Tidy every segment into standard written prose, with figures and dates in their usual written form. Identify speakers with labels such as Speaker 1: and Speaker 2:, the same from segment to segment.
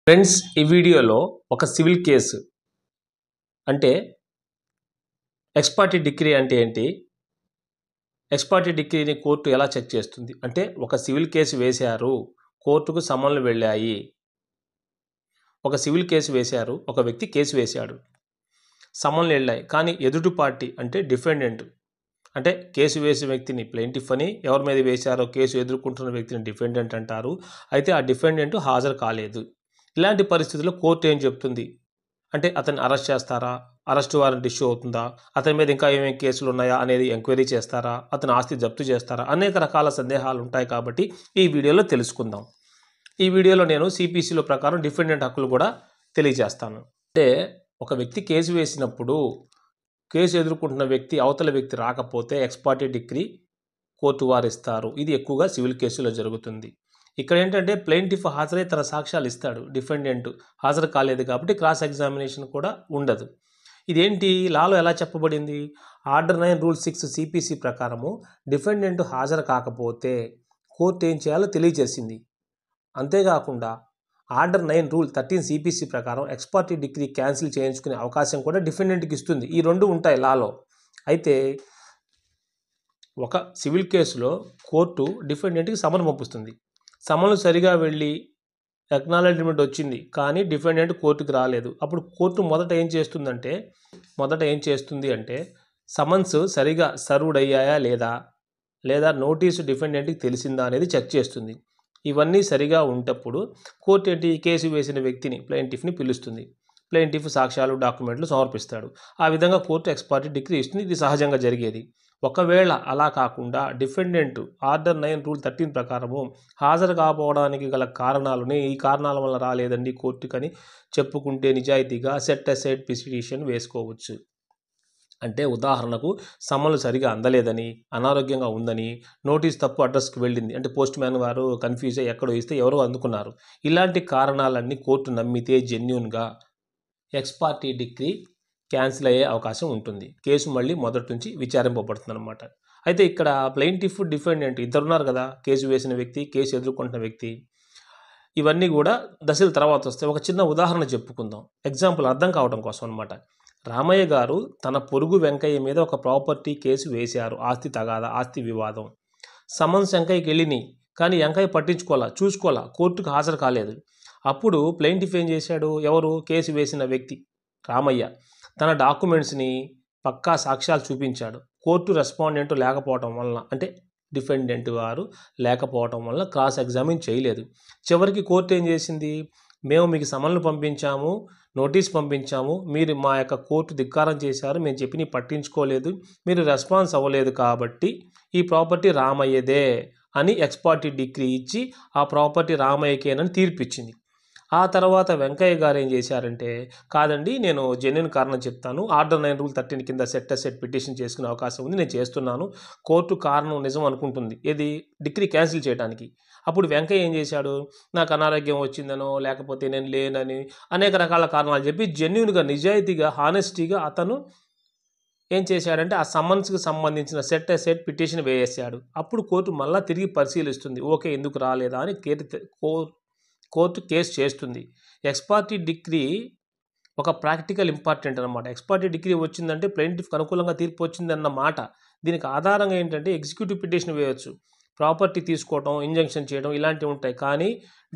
Speaker 1: Friends, ఈ వీడియోలో ఒక సివిల్ కేసు అంటే ఎక్స్ పార్టీ డిక్రీ అంటే ఏంటి, ఎక్స్ పార్టీ డిక్రీని కోర్టు ఎలా చెక్ చేస్తుంది అంటే ఒక సివిల్ కేసు వేశారు, కోర్టుకు సమన్లు వెళ్ళాయి. ఒక సివిల్ కేసు వేశారు, ఒక వ్యక్తి కేసు వేశాడు, సమన్లు వెళ్ళాయి. కానీ ఎదుటి పార్టీ అంటే డిఫెండెంట్ అంటే కేసు వేసిన వ్యక్తిని ప్లెయింటిఫ్ అని, ఎవరి మీద వేశారో కేసు ఎదుర్కొంటున్న వ్యక్తిని డిఫెండెంట్ అంటారు. అయితే ఆ డిఫెండెంట్ హాజరు కాలేదు. ఇలాంటి పరిస్థితుల్లో కోర్టు ఏం చెప్తుంది అంటే అతన్ని అరెస్ట్ చేస్తారా, అరెస్ట్ వారెంట్ ఇష్యూ అవుతుందా, అతని మీద ఇంకా ఏమేమి కేసులు ఉన్నాయా అనేది ఎంక్వైరీ చేస్తారా, అతని ఆస్తి జప్తు చేస్తారా, అనేక రకాల సందేహాలు ఉంటాయి. కాబట్టి ఈ వీడియోలో తెలుసుకుందాం. ఈ వీడియోలో నేను సిపిసిలో ప్రకారం డిఫెండెంట్ హక్కులు కూడా తెలియజేస్తాను. అంటే ఒక వ్యక్తి కేసు వేసినప్పుడు కేసు ఎదుర్కొంటున్న వ్యక్తి అవతల వ్యక్తి రాకపోతే ఎక్స్ పార్టీ డిక్రీ కోర్టు వారు ఇస్తారు. ఇది ఎక్కువగా సివిల్ కేసులో జరుగుతుంది. ఇక్కడ ఏంటంటే ప్లెయింటిఫ్ హాజరై తన సాక్ష్యాలు ఇస్తాడు, డిఫెండెంట్ హాజరు కాలేదు కాబట్టి క్రాస్ ఎగ్జామినేషన్ కూడా ఉండదు. ఇదేంటి లాలో ఎలా చెప్పబడింది? ఆర్డర్ 9 రూల్ 6 సిపిసి ప్రకారము డిఫెండెంట్ హాజరు కాకపోతే కోర్టు ఏం చేయాలో తెలియజేసింది. అంతేకాకుండా ఆర్డర్ 9 రూల్ 13 సిపిసి ప్రకారం ఎక్స్ పార్టీ డిగ్రీ క్యాన్సిల్ చేయించుకునే అవకాశం కూడా డిఫెండెంట్కి ఇస్తుంది. ఈ రెండు ఉంటాయి లాలో. అయితే ఒక సివిల్ కేసులో కోర్టు డిఫెండెంట్కి సమన్ పంపిస్తుంది. సమన్లు సరిగా వెళ్ళి అక్నాలెడ్జ్మెంట్ వచ్చింది, కానీ డిఫెండెంట్ కోర్టుకి రాలేదు. అప్పుడు కోర్టు మొదట ఏం చేస్తుంది అంటే సమన్స్ సరిగా సర్వ్డ్ అయ్యాయా లేదా నోటీసు డిఫెండెంట్కి తెలిసిందా అనేది చెక్ చేస్తుంది. ఇవన్నీ సరిగా ఉంటప్పుడు కోర్టు ఏంటి, కేసు వేసిన వ్యక్తిని ప్లెయింటిఫ్ని పిలుస్తుంది. ప్లెయింటిఫ్ సాక్ష్యాలు డాక్యుమెంట్లు సమర్పిస్తాడు. ఆ విధంగా కోర్టు ఎక్స్ పార్టీ డిగ్రీ ఇస్తుంది. ఇది సహజంగా జరిగేది. ఒకవేళ అలా కాకుండా డిఫెండెంట్ ఆర్డర్ 9 రూల్ 13 ప్రకారము హాజరు కాకపోవడానికి గల కారణాలని, ఈ కారణాల వల్ల రాలేదండి కోర్టుకని చెప్పుకుంటే నిజాయితీగా సెట్ అసైడ్ పిటిషన్ వేసుకోవచ్చు. అంటే ఉదాహరణకు సమన్లు సరిగా అందలేదని, అనారోగ్యంగా ఉందని, నోటీస్ తప్పు అడ్రస్కి వెళ్ళింది అంటే పోస్ట్ మ్యాన్ వారు కన్ఫ్యూజ్ అయ్యి ఎక్కడో ఇస్తే ఎవరో అందుకున్నారు. ఇలాంటి కారణాలన్నీ కోర్టు నమ్మితే జెన్యూన్గా ఎక్స్ పార్టీ డిగ్రీ క్యాన్సిల్ అయ్యే అవకాశం ఉంటుంది. కేసు మళ్ళీ మొదటి నుంచి విచారింపబడుతుంది అన్నమాట. అయితే ఇక్కడ ప్లెయింటిఫ్ డిఫెండెంట్ ఇద్దరున్నారు కదా, కేసు వేసిన వ్యక్తి, కేసు ఎదుర్కొంటున్న వ్యక్తి. ఇవన్నీ కూడా దశల తర్వాత వస్తాయి. ఒక చిన్న ఉదాహరణ చెప్పుకుందాం, ఎగ్జాంపుల్ అర్థం కావడం కోసం అనమాట. రామయ్య గారు తన పొరుగు వెంకయ్య మీద ఒక ప్రాపర్టీ కేసు వేశారు, ఆస్తి తగాదా, ఆస్తి వివాదం. సమన్స్ వెంకయ్యకి వెళ్ళినాయి, కానీ వెంకయ్య చూసుకోవాలా, కోర్టుకు హాజరు కాలేదు. అప్పుడు ప్లెయింటిఫ్ ఏం చేశాడు, ఎవరు కేసు వేసిన వ్యక్తి రామయ్య తన డాక్యుమెంట్స్ని పక్కా సాక్ష్యాలు చూపించాడు. కోర్టు రెస్పాండెంట్ లేకపోవటం వలన అంటే డిఫెండెంట్ వారు లేకపోవటం వల్ల క్రాస్ ఎగ్జామిన్ చేయలేదు. చివరికి కోర్టు ఏం చేసింది, మేము మీకు సమన్లు పంపించాము, నోటీస్ పంపించాము, మీరు మా యొక్క కోర్టు ధిక్కారం చేశారు, మేము చెప్పి పట్టించుకోలేదు, మీరు రెస్పాన్స్ అవ్వలేదు, కాబట్టి ఈ ప్రాపర్టీ రామయ్యదే అని ఎక్స్ పార్టీ డిగ్రీ ఇచ్చి ఆ ప్రాపర్టీ రామయ్యకేనని తీర్పిచ్చింది. ఆ తర్వాత వెంకయ్య గారు ఏం చేశారంటే, కాదండి నేను జెన్యూన్ కారణం చెప్తాను, ఆర్డర్ 9 రూల్ 13 కింద సెట్ అసైడ్ పిటిషన్ చేసుకునే అవకాశం ఉంది, నేను చేస్తున్నాను, కోర్టు కారణం నిజం అనుకుంటుంది, ఏది డిగ్రీ క్యాన్సిల్ చేయడానికి. అప్పుడు వెంకయ్య ఏం చేశాడు, నాకు అనారోగ్యం వచ్చిందనో లేకపోతే నేను లేనని అనేక రకాల కారణాలు చెప్పి జెన్యూన్గా, నిజాయితీగా, హానెస్టీగా అతను ఏం చేశాడంటే ఆ సమ్మన్స్కి సంబంధించిన సెట్ అసైడ్ పిటిషన్ వేసేశాడు. అప్పుడు కోర్టు మళ్ళీ తిరిగి పరిశీలిస్తుంది, ఓకే ఎందుకు రాలేదా అని కోర్టు కేసు చేస్తుంది. ఎక్స్ పార్టీ డిగ్రీ ఒక ప్రాక్టికల్ ఇంపార్టెంట్ అనమాట. ఎక్స్ పార్టీ డిగ్రీ వచ్చిందంటే ప్లెయింటిఫ్కి అనుకూలంగా తీర్పు వచ్చిందన్నమాట. దీనికి ఆధారంగా ఏంటంటే ఎగ్జిక్యూటివ్ పిటిషన్ వేయవచ్చు, ప్రాపర్టీ తీసుకోవడం, ఇంజంక్షన్ చేయడం ఇలాంటివి ఉంటాయి. కానీ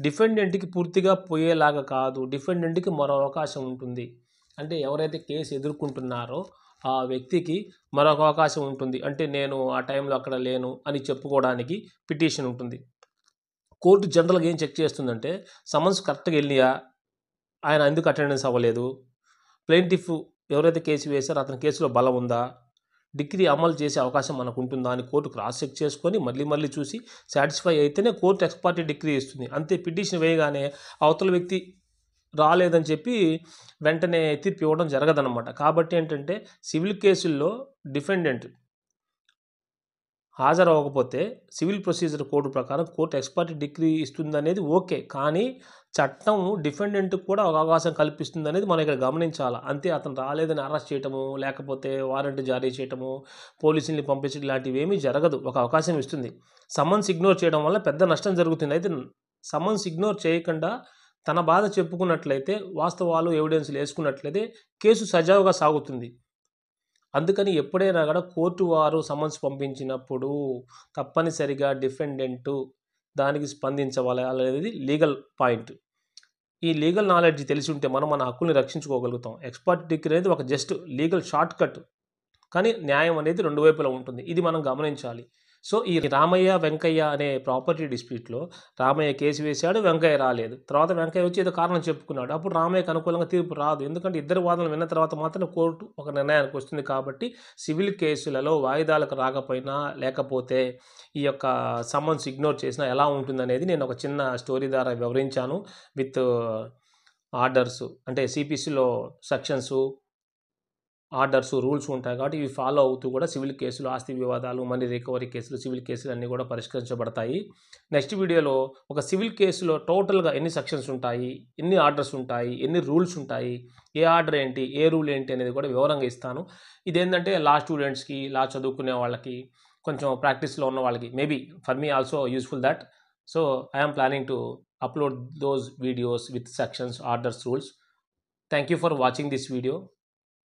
Speaker 1: డిఫెండెంట్కి పూర్తిగా పోయేలాగా కాదు, డిఫెండెంట్కి మరో అవకాశం ఉంటుంది. అంటే ఎవరైతే కేసు ఎదుర్కొంటున్నారో ఆ వ్యక్తికి మరొక అవకాశం ఉంటుంది. అంటే నేను ఆ టైంలో అక్కడ లేను అని చెప్పుకోవడానికి పిటిషన్ ఉంటుంది. కోర్టు జనరల్గా ఏం చెక్ చేస్తుందంటే సమన్స్ కరెక్ట్గా వెళ్ళినాయా, ఆయన ఎందుకు అటెండెన్స్ అవ్వలేదు, ప్లెయింటిఫ్ ఎవరైతే కేసు వేశారో అతని కేసులో బలం ఉందా, డిగ్రీ అమలు చేసే అవకాశం మనకు ఉంటుందా అని కోర్టు క్రాస్ చెక్ చేసుకొని మళ్ళీ చూసి సాటిస్ఫై అయితేనే కోర్టు ఎక్స్ పార్టీ డిగ్రీ ఇస్తుంది. అంతే, పిటిషన్ వేయగానే అవతల వ్యక్తి రాలేదని చెప్పి వెంటనే తీర్పు ఇవ్వడం జరగదన్నమాట. కాబట్టి ఏంటంటే సివిల్ కేసుల్లో డిఫెండెంట్ హాజరవ్వకపోతే సివిల్ ప్రొసీజర్ కోడ్ ప్రకారం కోర్టు ఎక్స్ పార్టీ డిగ్రీ ఇస్తుంది అనేది ఓకే, కానీ చట్టం డిఫెండెంట్కి కూడా ఒక అవకాశం కల్పిస్తుంది అనేది మనం ఇక్కడ గమనించాలి. అంతే, అతను రాలేదని అరెస్ట్ చేయటము, లేకపోతే వారెంట్ జారీ చేయటము, పోలీసుల్ని పంపించడం ఇలాంటివి ఏమీ జరగదు, ఒక అవకాశం ఇస్తుంది. సమన్స్ ఇగ్నోర్ చేయడం వల్ల పెద్ద నష్టం జరుగుతుంది. అయితే సమన్స్ ఇగ్నోర్ చేయకుండా తన బాధ చెప్పుకున్నట్లయితే, వాస్తవాలు ఎవిడెన్స్‌లు వేసుకున్నట్లయితే కేసు సజావుగా సాగుతుంది. అందుకని ఎప్పుడైనా కూడా కోర్టు వారు సమన్స్ పంపించినప్పుడు తప్పనిసరిగా డిఫెండెంట్ దానికి స్పందించవాలి లీగల్ పాయింట్. ఈ లీగల్ నాలెడ్జ్ తెలిసి ఉంటే మనం మన హక్కుల్ని రక్షించుకోగలుగుతాం. ఎక్స్‌పర్ట్ డిగ్రీ అనేది ఒక జస్ట్ లీగల్ షార్ట్ కట్. కానీ న్యాయం అనేది రెండు వైపులా ఉంటుంది. ఇది మనం గమనించాలి. సో, ఈ రామయ్య, వెంకయ్య అనే ప్రాపర్టీ డిస్ప్యూట్‌లో రామయ్య కేసు వేశాడు, వెంకయ్య రాలేదు. తర్వాత వెంకయ్య వచ్చి ఏదో కారణం చెప్పుకున్నాడు. అప్పుడు రామయ్యకి అనుకూలంగా తీర్పు రాదు. ఎందుకంటే ఇద్దరి వాదనలు విన్న తర్వాత మాత్రమే కోర్టు ఒక నిర్ణయానికి వస్తుంది కాబట్టి సివిల్ కేసులలో వాయిదాలకు రాకపోయినా, లేకపోతే ఈ యొక్క సమన్స్ ఇగ్నోర్ చేసినా ఎలా ఉంటుందనేది నేను ఒక చిన్న స్టోరీ ద్వారా వివరించాను. విత్ ఆర్డర్స్ అంటే సిపిసిలో సెక్షన్సు, ఆర్డర్స్, రూల్స్ ఉంటాయి కాబట్టి ఇవి ఫాలో అవుతూ కూడా సివిల్ కేసులు, ఆస్తి వివాదాలు, మనీ రికవరీ కేసులు, సివిల్ కేసులు అన్నీ కూడా పరిష్కరించబడతాయి. నెక్స్ట్ వీడియోలో ఒక సివిల్ కేసులో టోటల్గా ఎన్ని సెక్షన్స్ ఉంటాయి, ఎన్ని ఆర్డర్స్ ఉంటాయి, ఎన్ని రూల్స్ ఉంటాయి, ఏ ఆర్డర్ ఏంటి, ఏ రూల్ ఏంటి అనేది కూడా వివరంగా ఇస్తాను. ఇదేంటంటే లా స్టూడెంట్స్కి, లా చదువుకునే వాళ్ళకి, కొంచెం ప్రాక్టీస్లో ఉన్న వాళ్ళకి maybe for me also useful that. So I am planning to upload those videos with sections, orders, rules. Thank you for watching this video.